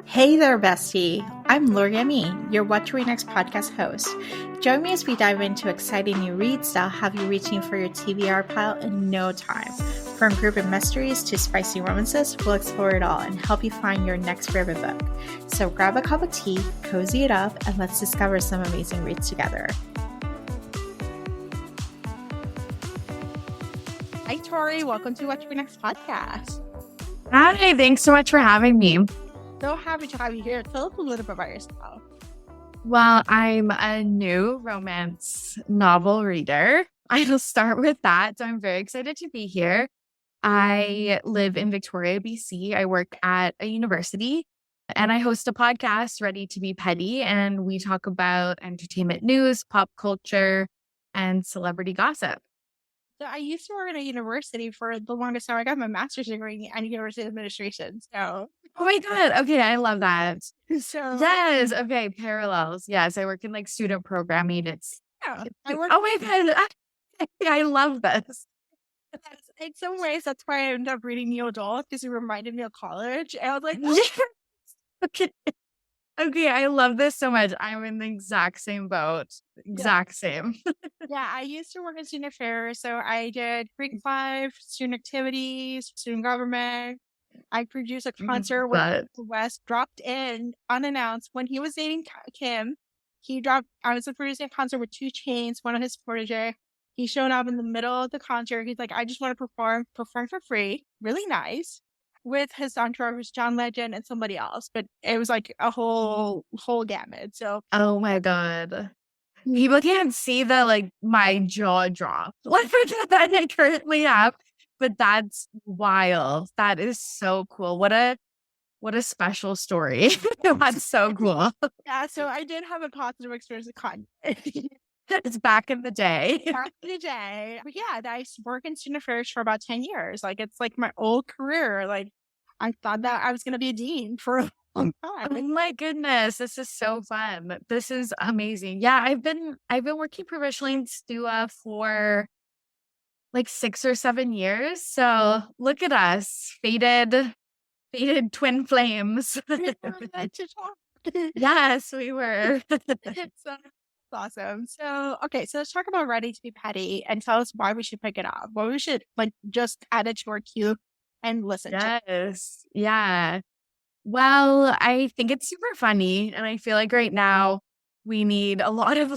Hey there, bestie. I'm Lori Me, your What to Read Next podcast host. Join me as we dive into exciting new reads that'll have you reaching for your TBR pile in no time. From urban mysteries to spicy romances, we'll explore it all and help you find your next favorite book. So grab a cup of tea, cozy it up, and let's discover some amazing reads together. Hi, Torry. Welcome to What to Read Next podcast. Hi, thanks so much for having me. So happy to have you here. Tell us a little bit about yourself. Well, I'm a new romance novel reader. I'll start with that. So I'm very excited to be here. I live in Victoria, BC. I work at a university and I host a podcast, Ready to Be Petty. And we talk about entertainment news, pop culture, and celebrity gossip. So I used to work at a university for the longest time. I got my master's degree in university administration. So, oh my God. Okay. I love that. So yes. Okay. Parallels. Yes. I work in like student programming. I work. Oh my God. I love this. In some ways, that's why I ended up reading New Adult because it reminded me of college. And I was like, yes. Okay. Okay, I love this so much. I'm in the exact same boat. Same. Yeah, I used to work in student affairs. So I did Greek life, student activities, student government. I produced a concert where West dropped in unannounced when he was dating Kim. I was producing a concert with 2 Chainz, one of his protege. He showed up in the middle of the concert. He's like, I just want to perform for free. Really nice. With his entourage, John Legend and somebody else, but it was like a whole gamut. So, oh my God, people can't see my jaw drop that I currently have, but that's wild. That is so cool. What a special story. That's so cool. Yeah, so I did have a positive experience with Kanye. It's back in the day. But yeah, I work in student affairs for about 10 years. Like, it's like my old career. Like, I thought that I was going to be a dean for a long time. Oh my goodness, this is so fun. This is amazing. Yeah, I've been working professionally in STUA for like 6 or 7 years. So look at us, faded twin flames. Yes, we were. It's awesome. So, okay, so let's talk about Ready to Be Petty and tell us why we should pick it up. What we should just add it to our queue and listen to. Yes. Yeah. Well, I think it's super funny. And I feel like right now we need a lot of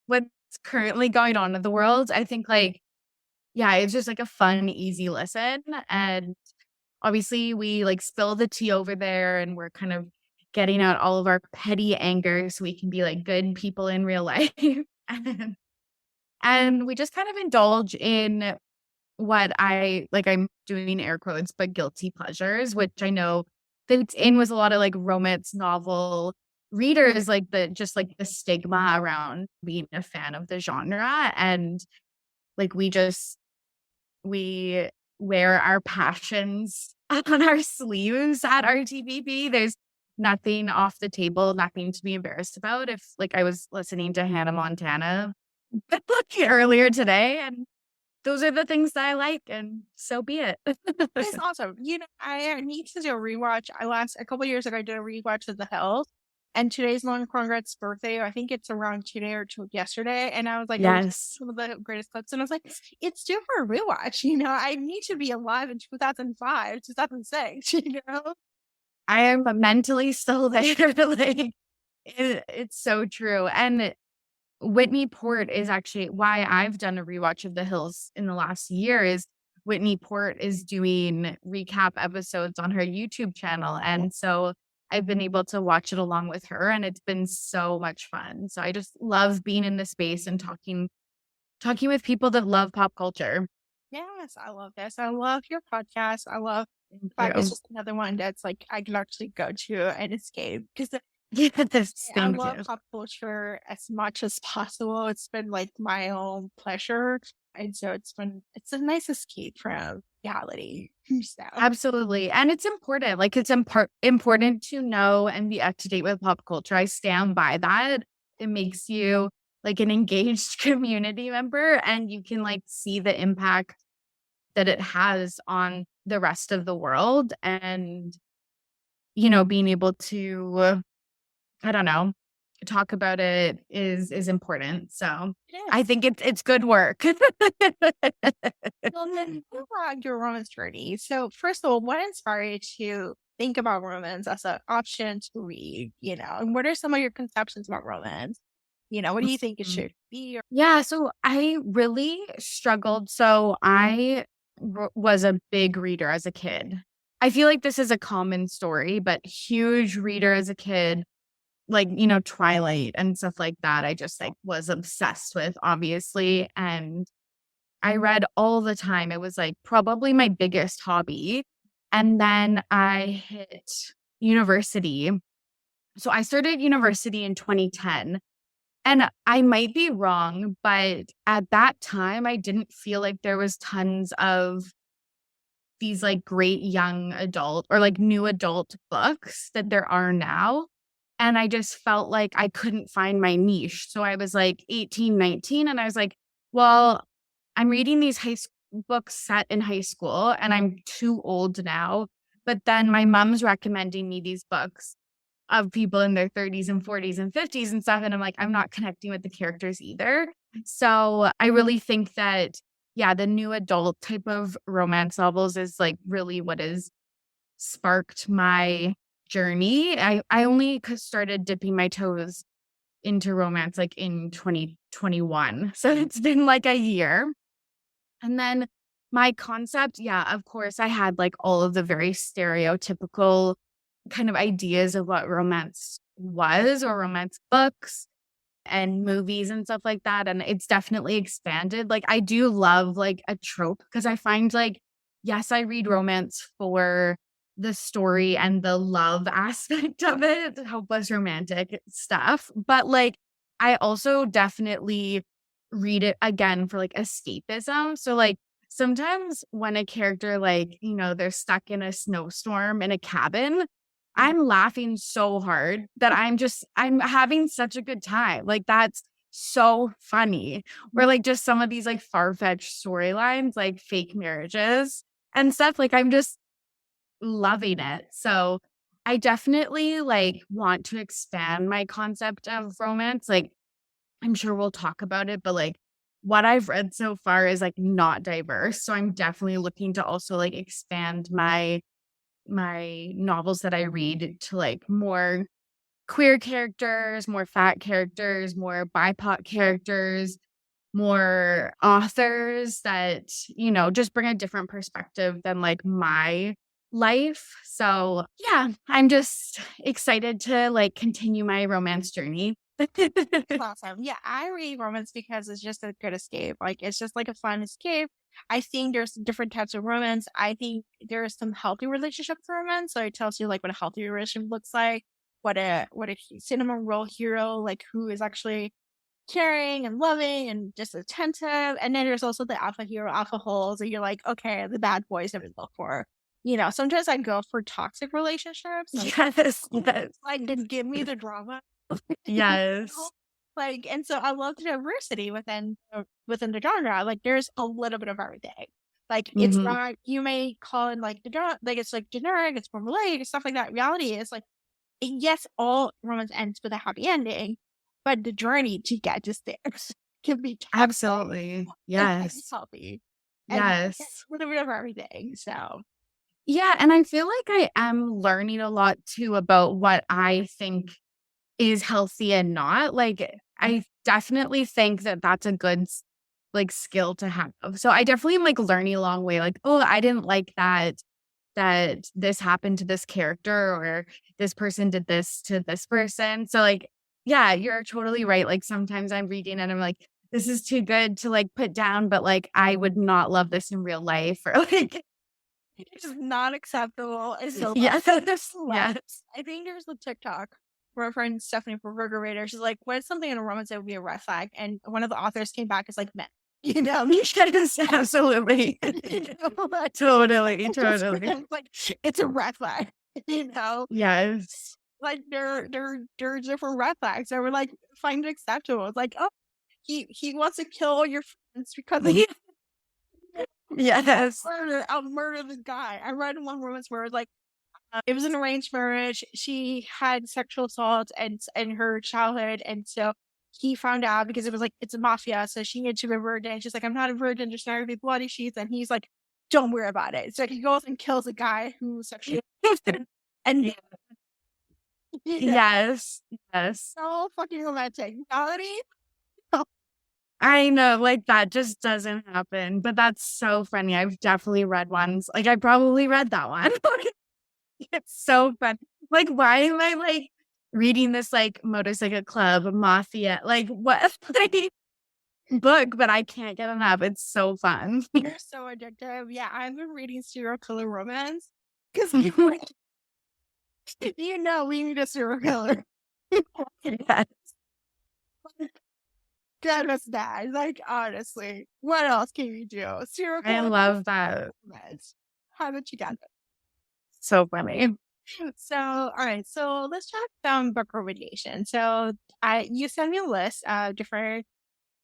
what's currently going on in the world. I think it's just like a fun, easy listen. And obviously we spill the tea over there and we're kind of getting out all of our petty anger so we can be like good people in real life. And we just kind of indulge in what I'm doing air quotes, but guilty pleasures, which I know fits in with a lot of romance novel readers, the stigma around being a fan of the genre. And we wear our passions on our sleeves at RTBP. There's nothing off the table, nothing to be embarrassed about. If I was listening to Hannah Montana earlier today, and those are the things that I like, and so be it. It's awesome. I need to do a rewatch. A couple of years ago, I did a rewatch of The Hills, and today's Lauren Conrad's birthday. I think it's around today or yesterday, and I was like, yes, some of the greatest clips, and I was like, it's due for a rewatch. I need to be alive in 2005, 2006. I am mentally still there. It's so true, and Whitney Port is actually why I've done a rewatch of The Hills in the last year. Is Whitney Port is doing recap episodes on her YouTube channel. And so I've been able to watch it along with her, and it's been so much fun. So I just love being in the space and talking with people that love pop culture. Yes, I love this. I love your podcast. I love it's just another one that's I can actually go to and escape because I love pop culture as much as possible. It's been my own pleasure. And so it's a nice escape from reality. So. Absolutely. And it's important. It's important to know and be up to date with pop culture. I stand by that. It makes you like an engaged community member, and you can like see the impact that it has on the rest of the world. And, being able to, I don't know, talk about it is important. So I Yes. think it's good work. Well, then what about your romance journey? So first of all, what inspired you to think about romance as an option to read, and what are some of your conceptions about romance? What do you think it Mm. should be? Yeah, so I really struggled. So I was a big reader as a kid. I feel like this is a common story, but huge reader as a kid, like, Twilight and stuff like that. I just like was obsessed with, obviously. And I read all the time. It was like probably my biggest hobby. And then I hit university. So I started university in 2010. And I might be wrong, but at that time, I didn't feel like there was tons of these like great young adult or like new adult books that there are now. And I just felt like I couldn't find my niche. So I was like 18, 19, and I was like, well, I'm reading these books set in high school and I'm too old now. But then my mom's recommending me these books of people in their 30s and 40s and 50s and stuff. And I'm like, I'm not connecting with the characters either. So I really think that, yeah, the new adult type of romance novels is like really what has sparked my journey. I only started dipping my toes into romance like in 2021. So it's been like a year. And then my concept, yeah, of course, I had like all of the very stereotypical kind of ideas of what romance was or romance books and movies and stuff like that. And it's definitely expanded. Like, I do love like a trope because I find like, yes, I read romance for the story and the love aspect of it, hopeless romantic stuff. But like, I also definitely read it again for like escapism. So, like, sometimes when a character, like, they're stuck in a snowstorm in a cabin, I'm laughing so hard that I'm having such a good time. Like, that's so funny. Or like just some of these like far-fetched storylines, like fake marriages and stuff. Like, I'm just loving it. So I definitely like want to expand my concept of romance. Like, I'm sure we'll talk about it, but like what I've read so far is like not diverse. So I'm definitely looking to also like expand my novels that I read to like more queer characters, more fat characters, more BIPOC characters, more authors that, just bring a different perspective than like my life. So yeah, I'm just excited to like continue my romance journey. Awesome. Yeah, I read romance because it's just a good escape. Like, it's just like a fun escape. I think there's different types of romance. I think there's some healthy relationships romance. So it tells you like what a healthy relationship looks like, what a cinema role hero, like who is actually caring and loving and just attentive. And then there's also the alpha hero, alpha holes, and you're like, okay, the bad boys that we look for. Sometimes I go for toxic relationships. Yes, yes, Like, then give me the drama. yes. Like, and so I love the diversity within the genre. Like, there's a little bit of everything. Like, it's Mhm. not, you may call it like the genre, like it's like generic, it's formulaic and stuff like that. Reality is like, yes, all romance ends with a happy ending, but the journey to get to stairs can be toxic Absolutely. and can be Yes. healthy and Yes. a little bit of everything. So Yeah, and I feel like I am learning a lot too about what I think is healthy and not. Like, I definitely think that that's a good like skill to have. So I definitely am like learning along the way. Like, oh, I didn't like that this happened to this character or this person did this to this person. So like, yeah, you're totally right. Like, sometimes I'm reading and I'm like, this is too good to like put down, but like I would not love this in real life or like it's not acceptable. It's so yes, like, yes. I think there's a TikTok where our friend Stephanie from Burger She's like, "What's something in a romance that would be a red flag?" And one of the authors came back as like men. Yes, absolutely. Like, Totally, just totally. like it's a red flag. You know, Yes. like there are different red flags that were like find it acceptable. It's like, oh. he wants to kill all your friends because Yes. I'll murder the guy. I read one romance where it was like it was an arranged marriage. She had sexual assault and in her childhood, and so he found out because it was like it's a mafia, so she needed to be a virgin. She's like, I'm not a virgin, just not gonna be bloody sheets, and he's like, don't worry about it. So he goes and kills a guy who's sexually and Yes. Yes. so fucking romantic. Reality. I know, like, that just doesn't happen, but that's so funny. I've definitely read ones. Like, I probably read that one. It's so fun. Like, why am I, like, reading this, like, Motorcycle Club, Mafia, like, what, like, book, but I can't get enough. It's so fun. You're so addictive. Yeah, I've been reading serial killer romance because you know we need a serial killer. Yes. God, was that. Like, honestly, what else can you do? Serial I killer love that. romance. How did you get it? So funny. So, all right. So let's talk some book recommendations. So, you sent me a list of different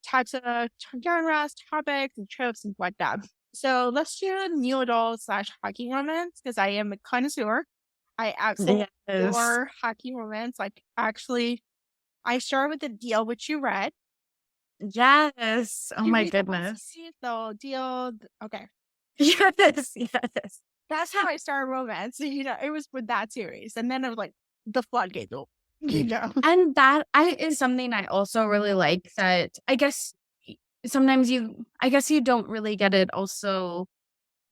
types of genres, topics, and tropes and whatnot. So let's do new adult slash hockey romance because I am a connoisseur. I absolutely Yes. adore hockey romance. Like, actually, I started with the Deal which you read. Yes. Oh You my read the whole goodness. series, so Deal. Okay, Yes. Yes. that's how I started romance. You know, it was with that series, and then it was like the floodgates opened. You know, And that is something I also really like that I guess sometimes I guess you don't really get it also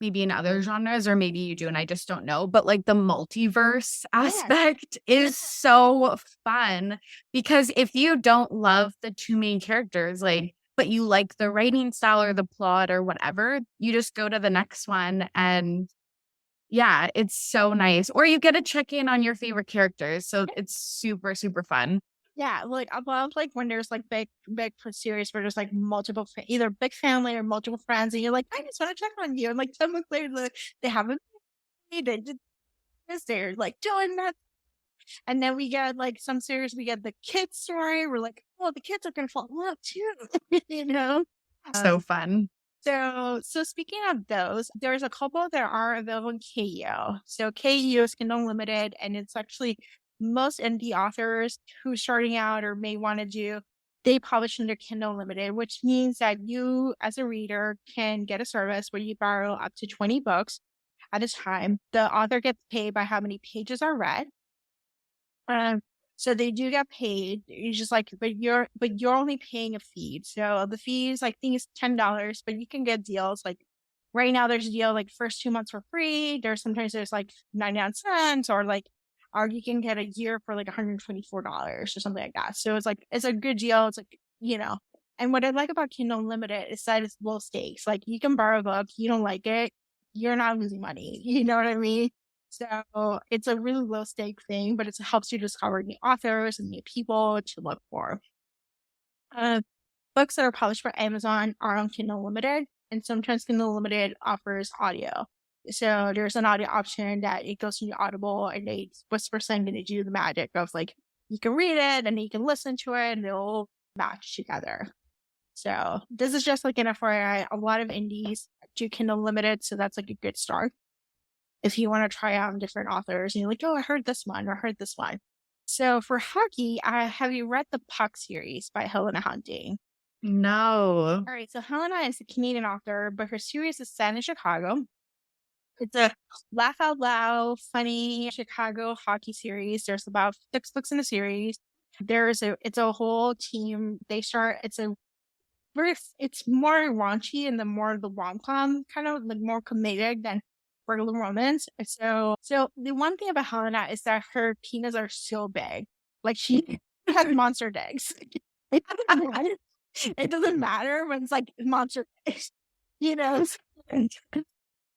maybe in other genres, or maybe you do and I just don't know, but like the multiverse aspect is so fun because if you don't love the two main characters, like, but you like the writing style or the plot or whatever, you just go to the next one and yeah, it's so nice. Or you get to check in on your favorite characters. So it's super, super fun. yeah. Like I love like when there's like big series where there's like multiple either big family or multiple friends, and you're like, I just want to check on you, and like 10 months later, they haven't made it. They're like doing that. And then we get like some series, we get the kids story. We're like, oh, the kids are gonna fall in love too, you know. So fun. So speaking of those, there's a couple that are available in KU. So KU is Kindle Unlimited, and it's actually most indie authors who are starting out or may want to do, they publish in their Kindle Unlimited, which means that you as a reader can get a service where you borrow up to 20 books at a time. The author gets paid by how many pages are read. So they do get paid. You just like, but you're only paying a fee. So the fees, like, I think it's $10, but you can get deals. Like right now, there's a deal like first 2 months for free. There's like 99 cents, or you can get a year for like $124 or something like that. So it's like it's a good deal. It's like, you know. And what I like about Kindle Unlimited is that it's low stakes. Like you can borrow a book, you don't like it, you're not losing money. You know what I mean? So it's a really low stake thing, but it helps you discover new authors and new people to look for. Books that are published by Amazon are on Kindle Unlimited, and sometimes Kindle Unlimited offers audio. So there's an audio option that it goes to your Audible, and they whisper saying to do the magic of like you can read it and you can listen to it, and they'll match together. So this is just like an FYI. A lot of indies do Kindle Unlimited, so that's like a good start if you want to try out different authors and you're like, oh, I heard this one or I heard this one. So for hockey, have you read the Puck series by Helena Hunting? No. All right, so Helena is a Canadian author, but her series is set in Chicago. It's a laugh out loud, funny Chicago hockey series. There's about 6 books in the series. It's a whole team. It's more raunchy and the rom-com kind of like more comedic than regular romance. So the one thing about Helena is that her penis are so big. Like she has monster dicks. It doesn't matter when it's like monster dicks, you know.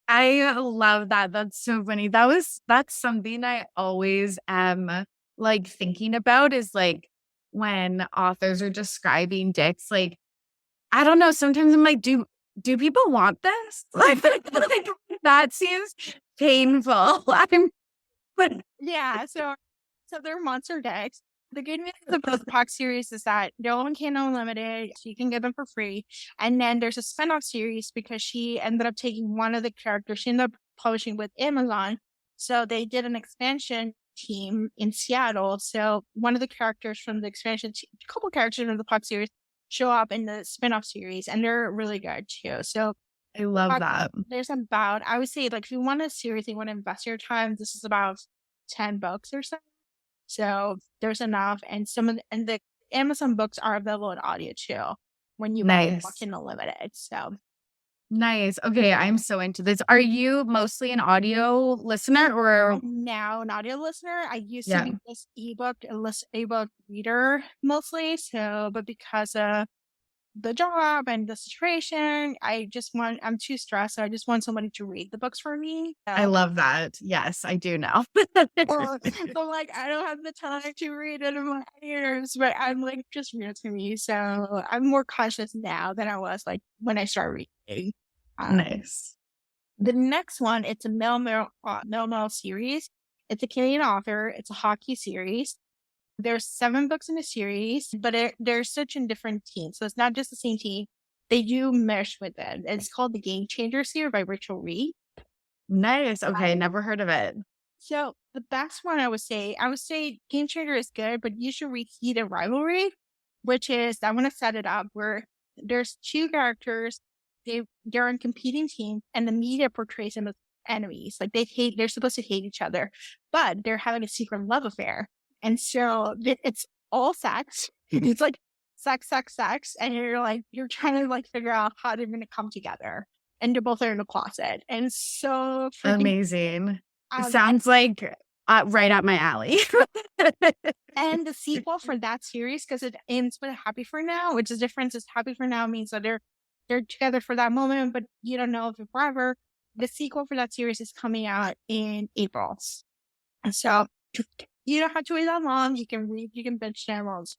I love that. That's so funny. That's something I always am like thinking about is like when authors are describing dicks, like, I don't know, sometimes I'm like, do people want this? Like that seems painful. Yeah, so they're monster dicks. The good news of the Puck series is that they're on Canon Unlimited, so you can get them for free. And then there's a spinoff series because she ended up taking one of the characters. She ended up publishing with Amazon. So they did an expansion team in Seattle. So one of the characters from the expansion team, a couple characters from the Puck series show up in the spinoff series, and they're really good too. So I love Puck, that. there's about, I would say, like, if you want to seriously want to invest your time, this is about 10 books or so. So there's enough, and the Amazon books are available in audio too when you buy the book Nice. in Unlimited. So Nice. Okay, I'm so into this. Are you mostly an audio listener or I'm now an audio listener. I used to yeah, be this ebook reader mostly. So, but because of the job and the situation, I'm too stressed. So I just want somebody to read the books for me. I love that. Yes, I do now. So like I don't have the time to read it in my ears, but I'm like just read it to me. So I'm more cautious now than I was like when I started reading. Nice. The next one, it's a Mel series. It's a Canadian author. It's a hockey series. There's 7 books in the series, but they're such in different teams. So it's not just the same team. They do mesh with it. It's called the Game Changer series by Rachel Reed. Nice. Okay, never heard of it. So the best one I would say Game Changer is good, but you should read Heated Rivalry, which is, I want to set it up where there's 2 characters, they're on competing teams, and the media portrays them as enemies. Like they're supposed to hate each other, but they're having a secret love affair. And so it's all sex. It's like sex, and you're trying to like figure out how they're gonna come together. And they're both in the closet. And it's so freaking Amazing. um, Sounds like right up my alley. and the sequel for that series, because it ends with Happy for Now, which is different. Is Happy for Now means that they're together for that moment, but you don't know if it's forever. The sequel for that series is coming out in April. And so you don't have to wait that long. You can binge channels.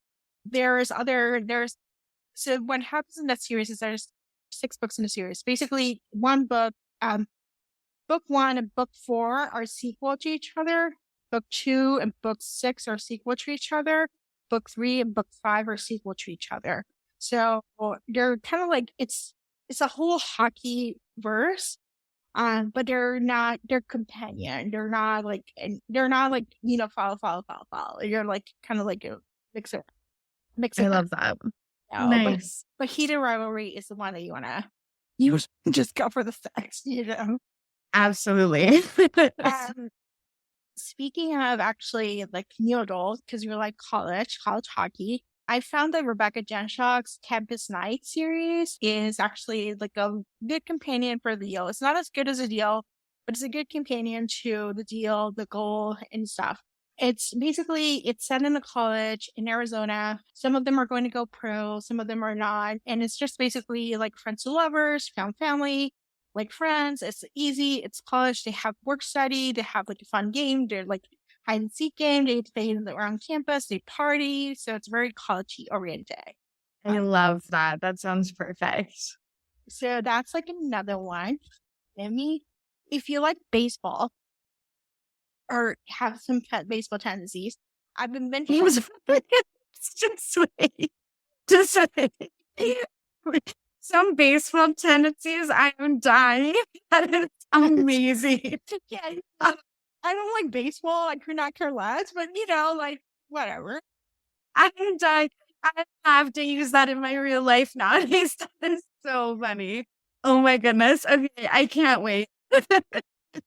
So what happens in that series is there's 6 books in the series. Basically, one book, book 1 and book 4 are sequel to each other. Book 2 and book 6 are sequel to each other. Book 3 and book 5 are sequel to each other. So they're kind of like, it's a whole hockey verse. But they're companion. They're not like, follow. You're like kind of like a mixer. I love that. Nice. But Heated Rivalry is the one that you just go for the sex, Absolutely. Speaking of actually like new adult, because you're like college hockey, I found that Rebecca Jenshock's Campus Night series is actually like a good companion for the deal. It's not as good as a deal, but it's a good companion to the deal, the goal, and stuff. It's set in a college in Arizona. Some of them are going to go pro, some of them are not. And it's just basically like friends to lovers, found family, like friends. It's easy. It's college. They have work study. They have like a fun game. They're like hide and seek game. They play around campus. They party. So it's very college oriented. I love that. That sounds perfect. So that's like another one. If you like baseball or have some baseball tendencies, I've been mentioning. Just wait. Just wait. Some baseball tendencies, I am dying. That is amazing. Yeah, I don't like baseball. I could not care less, but like whatever. I am dying. I have to use that in my real life nowadays. That is so funny. Oh my goodness. Okay, I can't wait.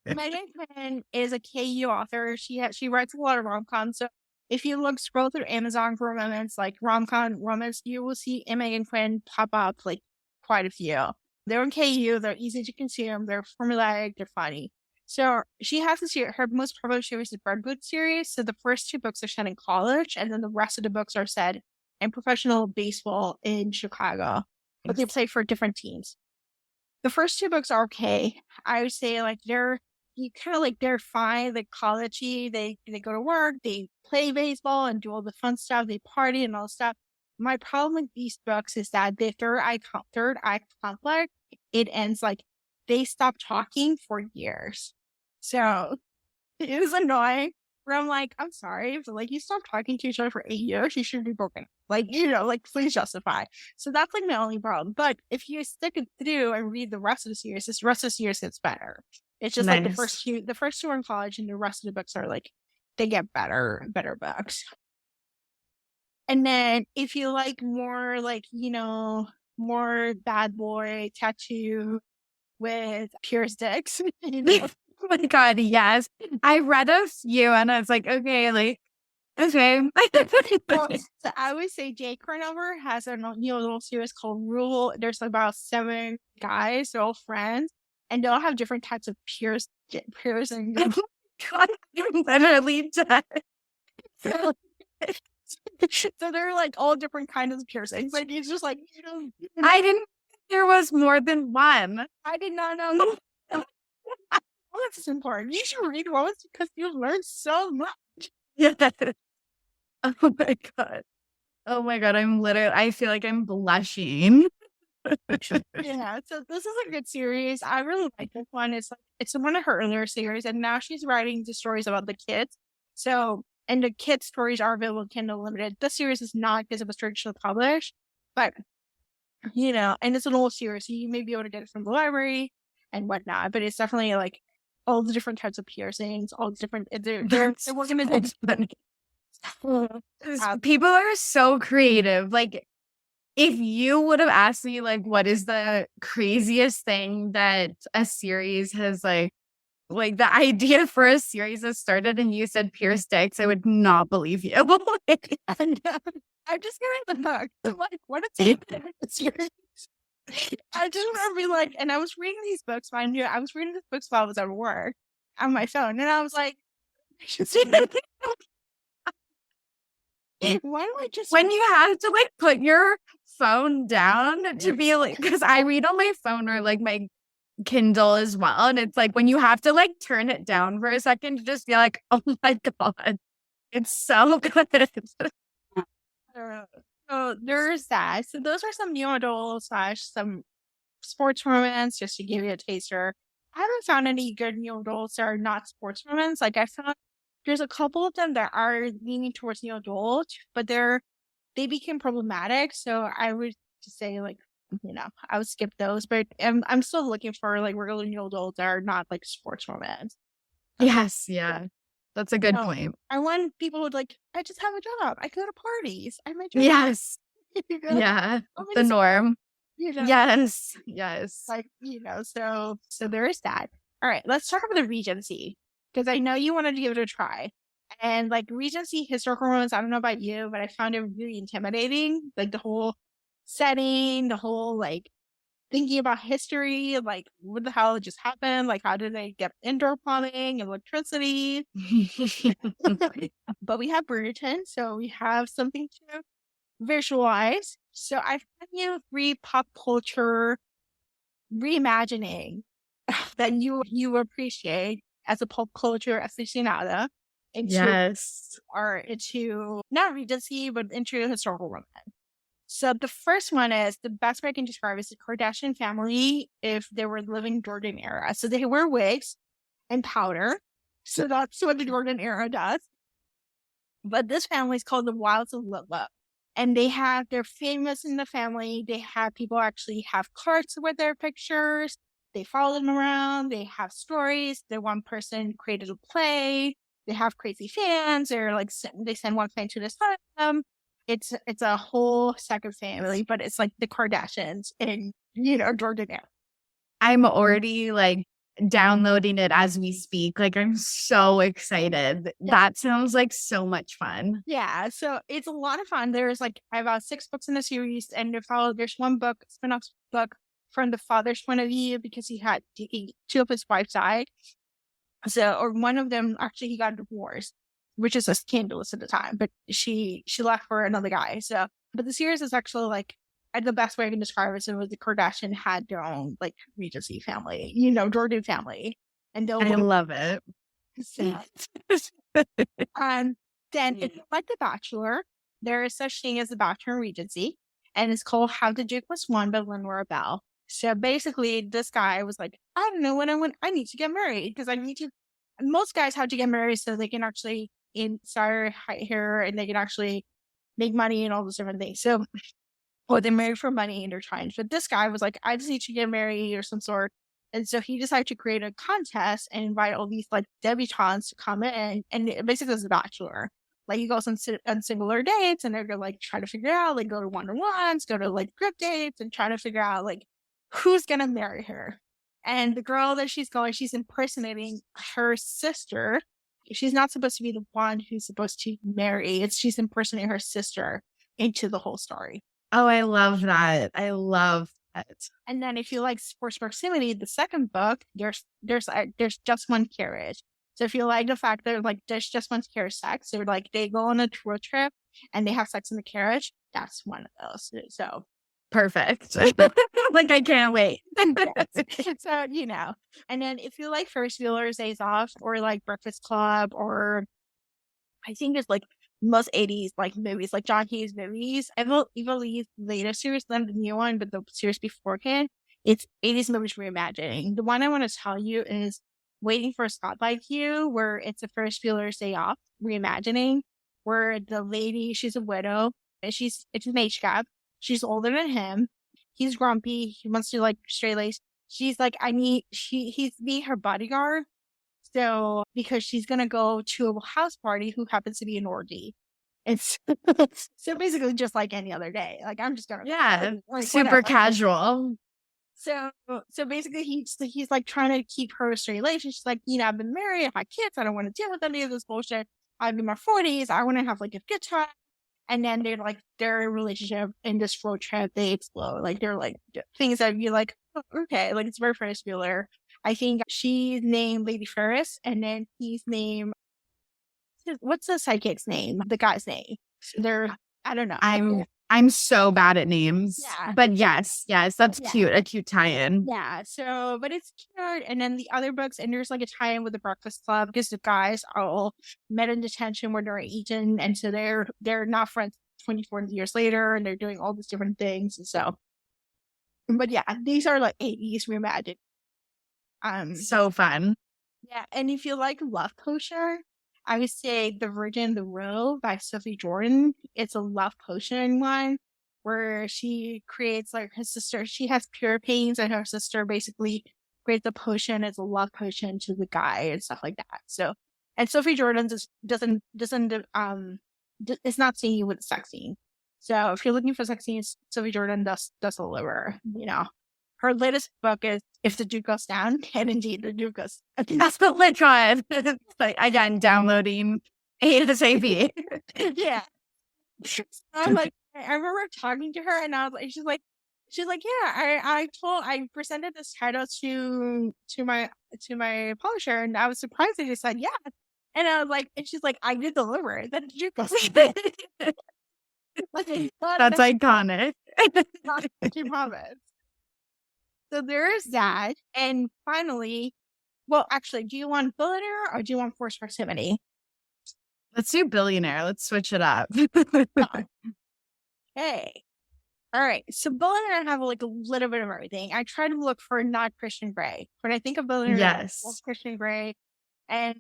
Megan Quinn is a KU author. She writes a lot of rom-coms. So if you scroll through Amazon for romance, like romance, you will see Megan Quinn pop up like quite a few. They're in KU. They're easy to consume. They're formulaic. They're funny. So she has her most popular series is Birdwood series. So the first 2 books are set in college, and then the rest of the books are set in professional baseball in Chicago. But they play for different teams. The first 2 books are okay. I would say like they're fine, like collegey. They go to work, they play baseball and do all the fun stuff, they party and all stuff. My problem with these books is that the third act conflict, it ends like they stop talking for years. So it is annoying. Where I'm like, I'm sorry, but like you stopped talking to each other for 8 years, you should be broken. Like, you know, like please justify. So that's like my only problem. But if you stick it through and read the rest of the series, this rest of the series gets better. It's just like Nice. the first two are in college, and the rest of the books are like they get better books. And then if you like more like, you know, more bad boy tattoo with Pierce Dicks, you know. Oh my God, yes. I read a few and I was like, okay, like, okay. Well, so I would say Jay Carnover has a little series called Rule. There's about 7 guys, they're all friends, and they all have different types of piercing. God, you literally died. So, so they're like all different kinds of piercings. Like it's just like, you know, I didn't there was more than one. I did not know. Well, this is important. You should read ones because you learn so much. Yeah. Oh my God. Oh my God. I feel like I'm blushing. Yeah, so this is a good series. I really like this one. It's like it's one of her earlier series, and now she's writing the stories about the kids. So, and the kids' stories are available in Kindle Limited. This series is not because it was traditionally published, but you know, and it's an old series, so you may be able to get it from the library and whatnot. But it's definitely like all the different types of piercings, all the different. They're working in. People are so creative. Like, if you would have asked me, like, what is the craziest thing that a series has, like the idea for a series has started, and you said Pierce Dicks, I would not believe you. And, I'm just getting the book. I'm like, what is it? Series? I just remember being like, and I was reading these books, mind you, I was reading these books while I was at work on my phone, and I was like, I should see that. Why do I just when you have to like put your phone down to be like, because I read on my phone or like my Kindle as well, and it's like when you have to like turn it down for a second to just be like, oh my God, it's so good. So there's that. So those are some new adult / some sports romance, just to give you a taster. I haven't found any good new adults that are not sports romance. Like I found there's a couple of them that are leaning towards new adult, but they became problematic. So I would just say like, you know, I would skip those. But I'm still looking for like regular new adults that are not like sports romance. Yes, yeah. That's a good point. I want people who like, I just have a job. I go to parties. I might just Yes. you know, Yeah. me The to norm. you know, Yes. Yes. like, you know, so there is that. All right, let's talk about the Regency, because I know you wanted to give it a try. And like Regency historical romance, I don't know about you, but I found it really intimidating. Like the whole setting, the whole like thinking about history, like what the hell just happened? Like how did they get indoor plumbing, electricity? But we have Bridgerton, so we have something to visualize. So I've given you 3 pop culture reimagining that you appreciate as a pop culture aficionado Yes. into not Regency, but into historical romance. So the first one is the best way I can describe is the Kardashian family if they were living Jordan era. So they wear wigs and powder. So that's what the Jordan era does. But this family is called the Wilds of Love. And they're famous in the family. They have people actually have cards with their pictures. They follow them around. They have stories. The one person created a play. They have crazy fans. They're like, they send one fan to this them. It's a whole second family, but it's like the Kardashians in, you know, Jordan era. I'm already like downloading it as we speak. Like, I'm so excited. That sounds like so much fun. Yeah, so it's a lot of fun. There's like about 6 books in the series, and there's one book, spin-off book from the father's point of view because two of his wives died. So, or one of them actually he got divorced, which is a scandalous at the time. But she left for another guy. So, but the series is actually like the best way I can describe it. So, the Kardashian had their own like Regency family, you know, Jordan family, and I love it. And then it's like The Bachelor. There is such thing as The Bachelor Regency, and it's called How the Duke Was Won by Lenora Bell. So basically, this guy was like, I don't know when I need to get married because I need to most guys have to get married so they can actually start here and they can actually make money and all those different things. So, or they marry for money and they're trying. But this guy was like, I just need to get married or some sort. And so he decided to create a contest and invite all these like debutantes to come in, and it basically was a bachelor. Like he goes on singular dates, and they're gonna like try to figure out, like go to one-on-ones, go to like group dates, and try to figure out like who's gonna marry her. And the girl that she's going, she's impersonating her sister. She's not supposed to be the one who's supposed to marry. She's impersonating her sister into the whole story. Oh, I love that. I love that. And then if you like forced proximity, the second book, there's just one carriage. So if you like the fact that like there's just one carriage sex, so like they go on a road trip and they have sex in the carriage, that's one of those. So perfect. Like I can't wait. So and then if you like Ferris Bueller's Days Off or like Breakfast Club, or I think it's like most 80s like movies, like John Hughes movies. Evil Lee's latest series, not the new one, but the series beforehand, it's 80s movies reimagining. The one I want to tell you is Waiting for a Spotlight View, where it's a Ferris Bueller's Day Off reimagining, where the lady, she's a widow, and it's an age gap. She's older than him. He's grumpy. He wants to like straight lace. She's like, he's being her bodyguard. So, because she's going to go to a house party who happens to be an orgy. It's so basically just like any other day. Like, I'm just going to, like, super whatever. Casual. So basically he's like trying to keep her straight laced. She's like, I've been married, I have kids, I don't want to deal with any of this bullshit. I'm in my 40s, I want to have like a good time. And then they're like, their relationship in this road trip, they explode. Like, they're like things that you're like, oh, okay, like it's very Ferris Bueller. I think she's named Lady Ferris, and then he's named, what's the sidekick's name? The guy's name. I don't know. I'm so bad at names. Yeah. But yes, that's cute. A cute tie-in. Yeah. So, but it's cute. And then the other books, and there's like a tie-in with the Breakfast Club, because the guys are all met in detention where they're eaten, and so they're not friends 24 years later, and they're doing all these different things. And so, but yeah, these are like 80s reimagined. So fun. Yeah, and if you like Love Potion, I would say The Virgin the Roe by Sophie Jordan. It's a love potion one where she creates like her sister. She has pure pains, and her sister basically creates a potion as a love potion to the guy and stuff like that. So, and Sophie Jordan just doesn't it's not seeing you with a sex scene. So if you're looking for sex scenes, Sophie Jordan does deliver. Her latest book is If the Duke Goes Down, and indeed the Duke goes. That's the lit drive. Like, again, downloading ASAP. Yeah. So I'm like, I remember talking to her, and I was like, she's like, yeah, I presented this title to my publisher, and I was surprised that she said yeah. And I was like, and she's like, I did deliver it. Then Duke goes down. That's iconic. She promised. So there is that. And finally, well, actually, do you want billionaire or do you want forced proximity? Let's do billionaire. Let's switch it up. Okay. All right. So billionaire have like a little bit of everything. I try to look for not Christian Grey. When I think of billionaire, yes, Christian Grey, and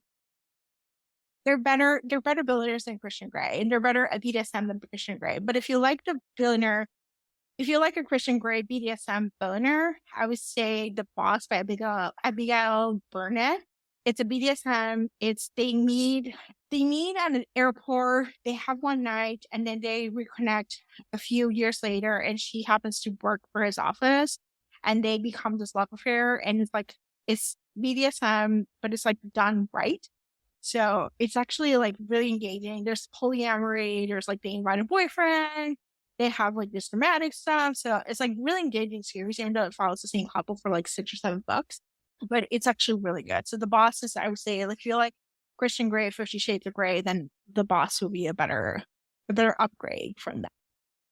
they're better billionaires than Christian Grey, and they're better at BDSM than Christian Grey. But if you like the billionaire, if you like a Christian Grey BDSM billionaire, I would say The Boss by Abigail Burnett. It's a BDSM. They meet at an airport. They have one night, and then they reconnect a few years later, and she happens to work for his office, and they become this love affair. And it's BDSM, but it's like done right. So it's actually like really engaging. There's polyamory. There's like the invited boyfriend. They have like this dramatic stuff. So it's like really engaging series, even though it follows the same couple for like $6 or $7. But it's actually really good. So The Boss is, I would say, like, if you like Christian Grey, 50 Shades of Grey, then The Boss will be a better upgrade from that.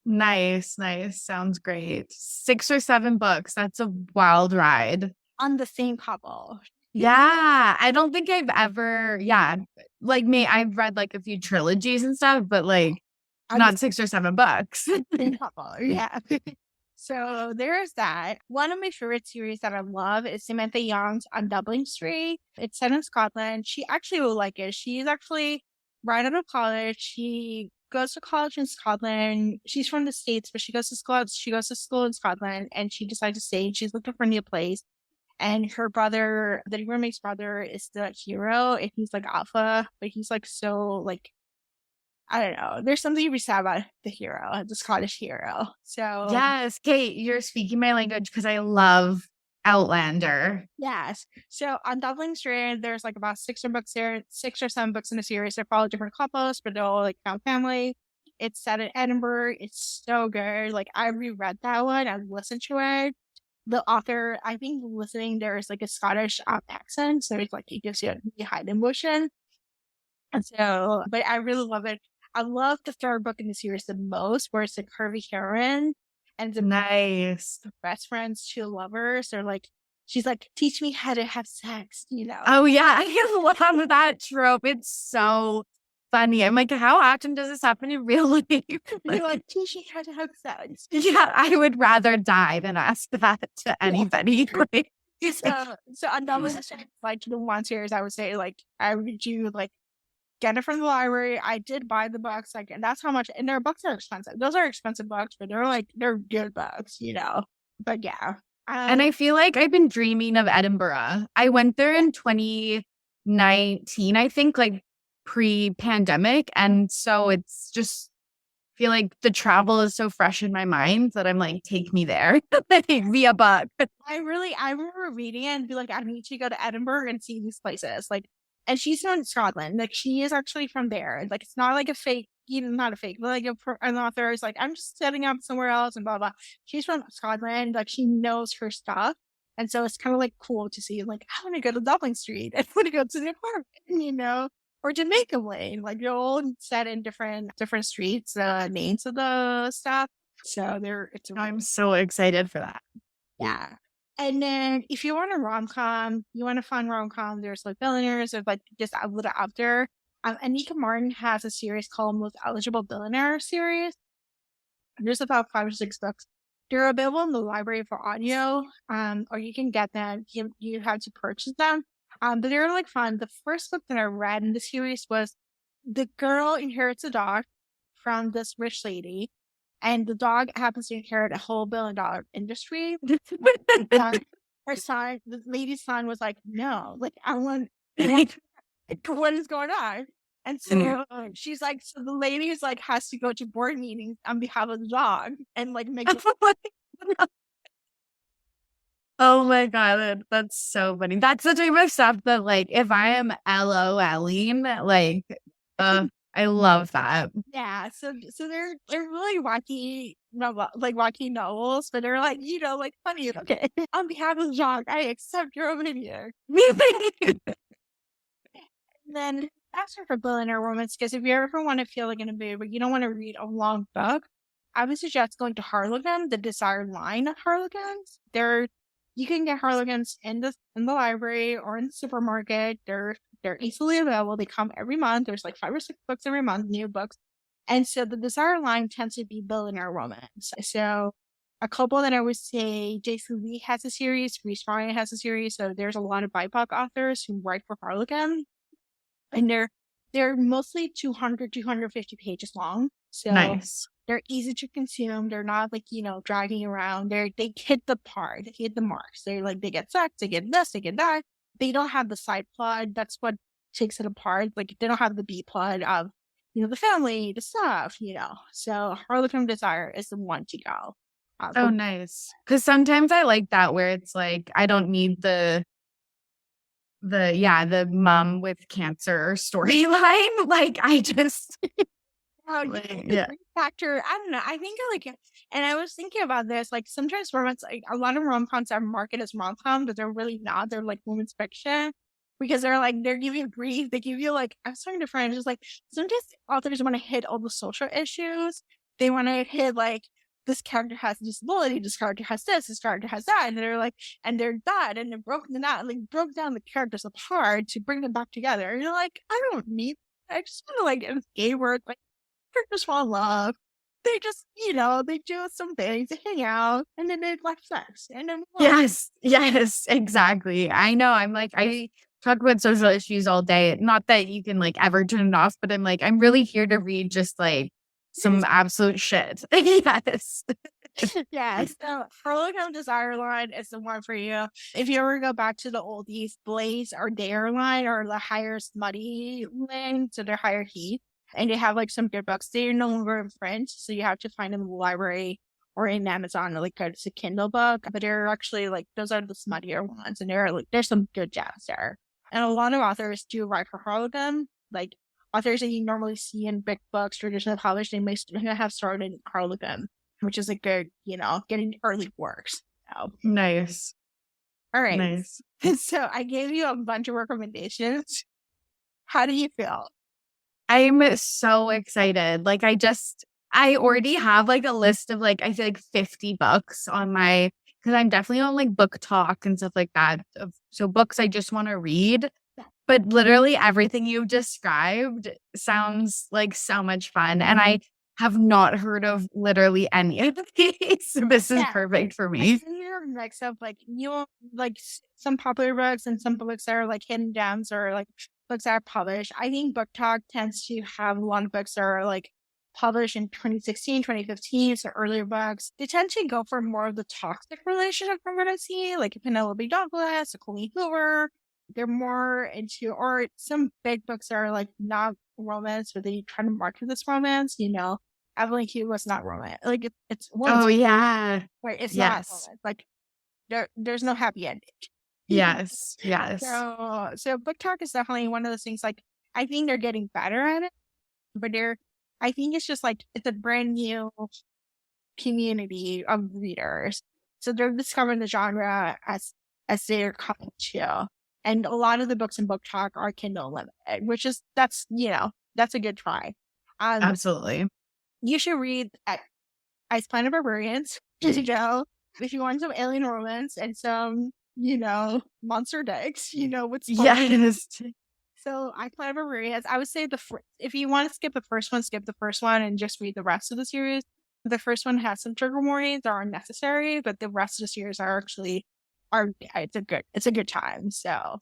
Nice. Sounds great. 6 or 7 books. That's a wild ride. On the same couple. Yeah. I don't think I've ever, like I've read like a few trilogies and stuff, but like not 6 or 7 books. Same couple, yeah. So there's that. One of my favorite series that I love is Samantha Young's On Dublin Street. It's set in Scotland. She actually will like it. She's actually right out of college. She goes to college in Scotland. She's from the States, but she goes to school. She goes to school in Scotland, and she decides to stay. She's looking for a new place. And her brother, the roommate's brother, is the hero, and he's like alpha, but he's like so like I don't know. There's something to be sad about the hero, the Scottish hero. So Yes, Kate, you're speaking my language because I love Outlander. yes. So on Dublin Street, there's like about 6 or 7 books in the series. They follow different couples, but they're all like found family. It's set in Edinburgh. It's so good. Like I reread that one. I listened to it. The author, I think listening there is like a Scottish accent, so it's like it gives you a behind emotion. And so, but I really love it. I love the third book in the series the most, where it's a curvy heroine and the Nice. best friends, two lovers. They're like, she's like, teach me how to have sex, you know? Oh, yeah. I love that trope. It's so funny. I'm like, how often does this happen in real life? They're like, teach me how to have sex. Yeah, I would rather die than ask that to anybody. So on Dublin, like the one series, I would say, like, I would do like get it from the library. I did buy the books, like, and that's how much. And their books are expensive. Those are expensive books, but they're good books, you know. But yeah, And I feel like I've been dreaming of Edinburgh. I went there in 2019, I think, like pre-pandemic. And so it's just feel like the travel is so fresh in my mind that I'm like, take me there via book. I remember reading it and be like, I need to go to Edinburgh and see these places. Like, and she's from Scotland. Like, she is actually from there. Like, it's not like a fake, not a fake, but like an author is like, I'm just setting up somewhere else and blah, blah. She's from Scotland. Like, she knows her stuff. And so it's kind of like cool to see, like, I want to go to Dublin Street. I want to go to the apartment, you know, or Jamaica Lane. Like, they're all set in different streets, names of the stuff. So I'm so excited for that. yeah. And then if you want a rom-com, you want a fun rom-com, there's like billionaires or like just a little out there. Anika Martin has a series called Most Eligible Billionaire series. There's about 5 or 6 books. They're available in the library for audio, or you can get them. You have to purchase them. But they're like fun. The first book that I read in the series was the girl inherits a dog from this rich lady, and the dog happens to inherit a whole $1 billion industry. Her son, the lady's son, was like, "No, like I want what is going on?" And so she's like, so the lady is like has to go to board meetings on behalf of the dog and like make. Oh my God, that's so funny. That's the type of stuff that, like, if I am LOLing, like, I love that. Yeah, so they're really wacky, like wacky novels, but they're like, you know, like funny. Okay, on behalf of the dog, I accept your opinion. And then that's for billionaire romance, because if you ever want to feel like in a mood but you don't want to read a long book, I would suggest going to Harlequin, the Desired line of Harlequins. You can get Harlequins in the library or in the supermarket. They're easily available. They come every month. There's like 5 or 6 books every month, new books. And so the Desired line tends to be billionaire romance. So a couple that I would say, Jason Lee has a series, Reese Ryan has a series. So there's a lot of BIPOC authors who write for Harlequin. And they're mostly 200, 250 pages long. So Nice. they're easy to consume. They're not like, you know, dragging around. They hit the part, they hit the marks. They're like, they get sex, they get this, they get that. They don't have the side plot. That's what takes it apart. Like, they don't have the B plot of, you know, the family, the stuff, you know. So Harlequin Desire is the one to go. Oh, nice. Because sometimes I like that where it's like, I don't need the mom with cancer storyline. Like, I just yeah. Factor. I don't know. I think and I was thinking about this. Like sometimes romance, like a lot of rom-coms are marketed as rom-com, but they're really not. They're like women's fiction because they're giving you grief. They give you like I was talking to friends, just like sometimes authors want to hit all the social issues. They want to hit like this character has a disability, this character has this character has that, and they're like, and they're that, and they're broken down, like broke down the characters apart to bring them back together. And you're like, I don't need. I just want to like a gay word like. Just fall in love. they just, they do some things, they hang out, and then they like sex, and then Yes, yes, exactly. I know. I'm like, I talk about social issues all day. Not that you can like ever turn it off, but I'm like, I'm really here to read just like some absolute shit. Yes. yeah. So Harlem Desire Line is the one for you. If you ever go back to the oldies, Blaze or Dare line or the higher smutty line, so they're higher heat, and they have like some good books. They're no longer in print, so you have to find them in the library or in Amazon, like it's a Kindle book. But they're actually like those are the smuttier ones, and there's some good gems there. And a lot of authors do write for Harlem, like authors that you normally see in big books, traditionally published. They may have started in Harlem, which is a good, getting early works. So. Nice. All right. Nice. So I gave you a bunch of recommendations. How do you feel? I'm so excited. Like I already have like a list of like, I feel like 50 books on my, because I'm definitely on like book talk and stuff like that. So books I just want to read. But literally everything you've described sounds like so much fun. And I have not heard of literally any of these. So this is perfect for me. You're a mix of like, like some popular books and some books that are like hidden gems or like books that are published. I think Book Talk tends to have a lot of books that are like published in 2016, 2015, so earlier books. They tend to go for more of the toxic relationship from what I see, like Penelope Douglas, Colleen Hoover. They're more into, or some big books are like not romance, but they try to market this romance, Evelyn Hugo's not romance. Like it's one. Oh yeah. Where it's not Yes. romance. Like there's no happy ending. Yes. Yes. So Book Talk is definitely one of those things. Like I think they're getting better at it, but I think it's just like it's a brand new community of readers. So they're discovering the genre as they're coming to. And a lot of the books in Book Talk are Kindle limited, which is that's a good try. Absolutely. You should read Ice Planet Barbarians, if you want some alien romance and some, monster decks, with yes. So I Planet Barbarians. I would say if you want to skip the first one and just read the rest of the series. The first one has some trigger warnings that are unnecessary, but the rest of the series it's a good time. So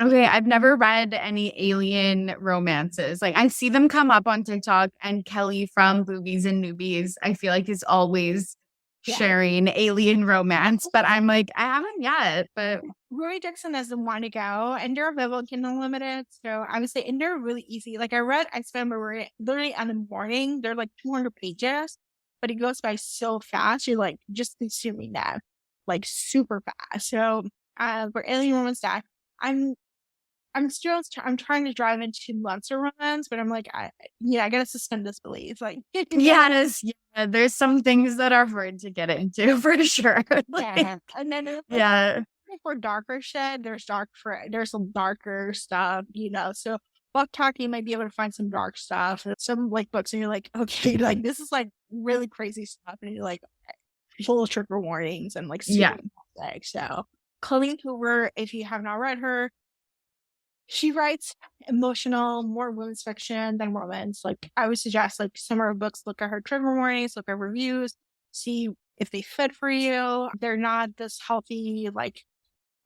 okay, I've never read any alien romances. Like I see them come up on TikTok, and Kelly from Boobies and Newbies, I feel like is always sharing alien romance, but I'm like, I haven't yet. But Rory Dixon is the one to go, and they're available in Kindle Unlimited. So I would say, and they're really easy. Like I read I Spent Marie literally on the morning. They're like 200 pages, but it goes by so fast. You're like just consuming that like super fast. So for alien romance, that I'm trying to drive into monster romance, but I'm like, I gotta suspend disbelief. Like, yes, yeah, there's some things that are hard to get into for sure. Yeah, and then for darker shit, there's some darker stuff, So Book Talk, you might be able to find some dark stuff, some like books, and you're like, okay, like this is like really crazy stuff, and you're like, okay, full of trigger warnings and like, so Colleen Hoover, if you have not read her. She writes emotional, more women's fiction than romance. Like I would suggest, like some of her books, look at her trigger warnings, look at reviews, see if they fit for you. They're not this healthy, like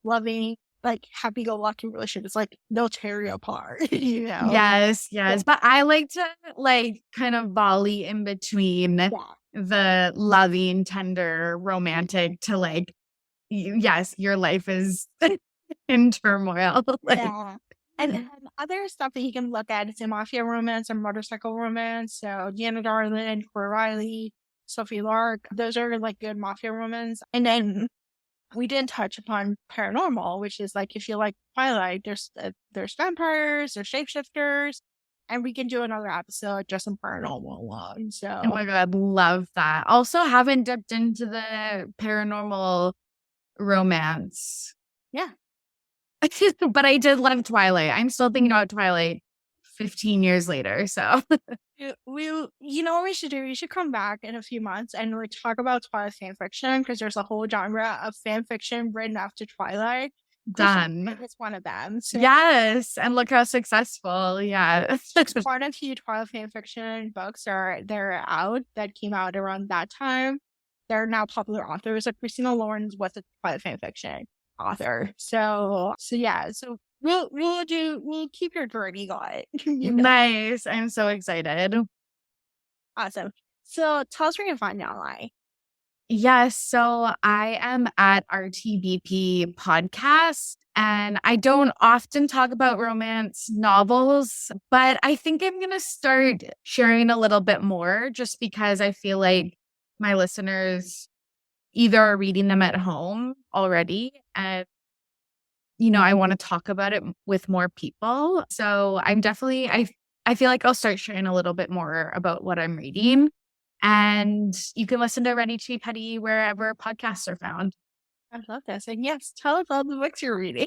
loving, like happy-go-lucky relationship. It's like they'll tear you apart. Yes. But I like to like kind of volley in between the loving, tender, romantic to like, yes, your life is in turmoil. And other stuff that you can look at is a mafia romance or motorcycle romance. So Deanna Darling, Cora Riley, Sophie Lark, those are like good mafia romance. And then we didn't touch upon paranormal, which is like if you like Twilight, there's vampires, there's shapeshifters, and we can do another episode just on paranormal alone. So oh my god, love that. Also, haven't dipped into the paranormal romance. Yeah. But I did love Twilight. I'm still thinking about Twilight 15 years later. So what we should do? We should come back in a few months and talk about Twilight fan fiction, because there's a whole genre of fan fiction written after Twilight Done. It's one of them. So yes. And look how successful. Yeah. quite a few Twilight fan fiction books they're out that came out around that time. They're now popular authors. Like Christina Lauren was a Twilight fan fiction author. So yeah. So we'll keep your journey going. Nice. I'm so excited. Awesome. So tell us where you can find you online. Yes. So I am at RTBP podcast, and I don't often talk about romance novels, but I think I'm going to start sharing a little bit more just because I feel like my listeners either are reading them at home already and I want to talk about it with more people. So I'm definitely, I feel like I'll start sharing a little bit more about what I'm reading. And you can listen to Ready to be Petty wherever podcasts are found. I love this. And yes, tell us all the books you're reading.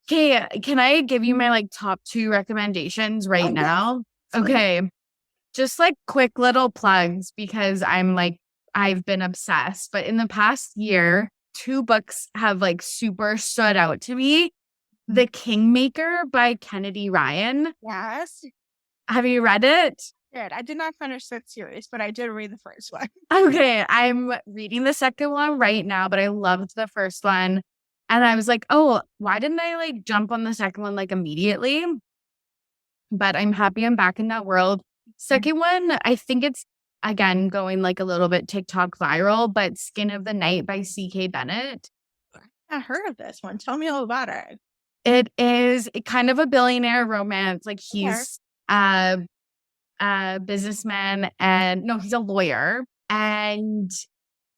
Okay, can I give you my top 2 recommendations right now? Okay. Just quick little plugs because I've been obsessed. But in the past year, 2 books have super stood out to me. The Kingmaker by Kennedy Ryan. Yes. Have you read it? Good. I did not finish that series, but I did read the first one. Okay, I'm reading the second one right now, but I loved the first one. And I was like, oh, why didn't I jump on the second one immediately? But I'm happy I'm back in that world. Second one, I think it's, again, going a little bit TikTok viral, but Skin of the Night by C.K. Bennett. I heard of this one. Tell me all about it. It is kind of a billionaire romance. He's a businessman and no, he's a lawyer. And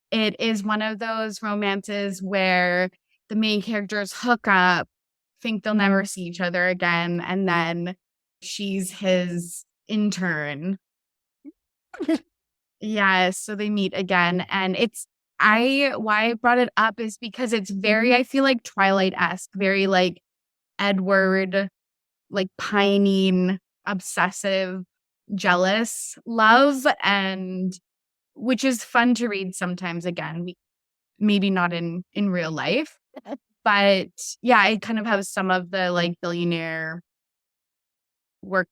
it is one of those romances where the main characters hook up, think they'll never see each other again, and then she's his intern. Yes, so they meet again. And why I brought it up is because it's very, I feel Twilight-esque, very Edward, pining, obsessive, jealous love, and which is fun to read sometimes. Again, maybe not in real life, but yeah, it kind of has some of the billionaire work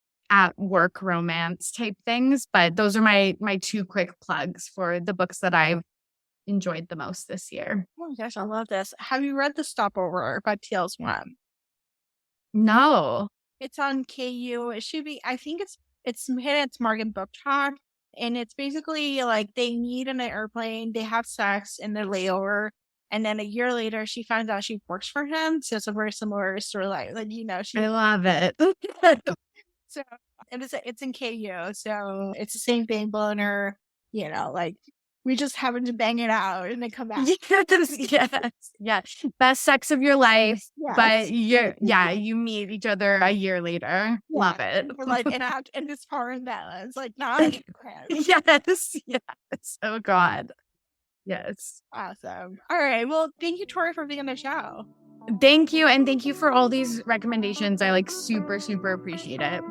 romance type things. But those are my 2 quick plugs for the books that I've enjoyed the most this year. Oh my gosh, I love this. Have you read The Stopover by T.L. Swan? No. It's on KU. It should be, I think it's hit its mark in Book Talk. And it's basically they meet in an airplane, they have sex in their layover, and then a year later she finds out she works for him. So it's a very similar storyline. I love it. So it's in KU. So it's the same thing, boner, we just happen to bang it out and then come back. Yes. Best sex of your life. Yes. But you meet each other a year later. Yeah. Love it. And this power and balance. Not yes. Oh God. Yes. Awesome. All right. Well, thank you, Torry, for being on the show. Thank you. And thank you for all these recommendations. I super, super appreciate it.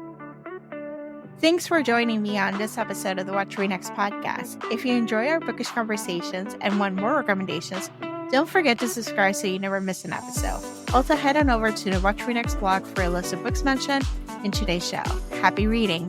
Thanks for joining me on this episode of the What to Read Next podcast. If you enjoy our bookish conversations and want more recommendations, don't forget to subscribe so you never miss an episode. Also, head on over to the What to Read Next blog for a list of books mentioned in today's show. Happy reading!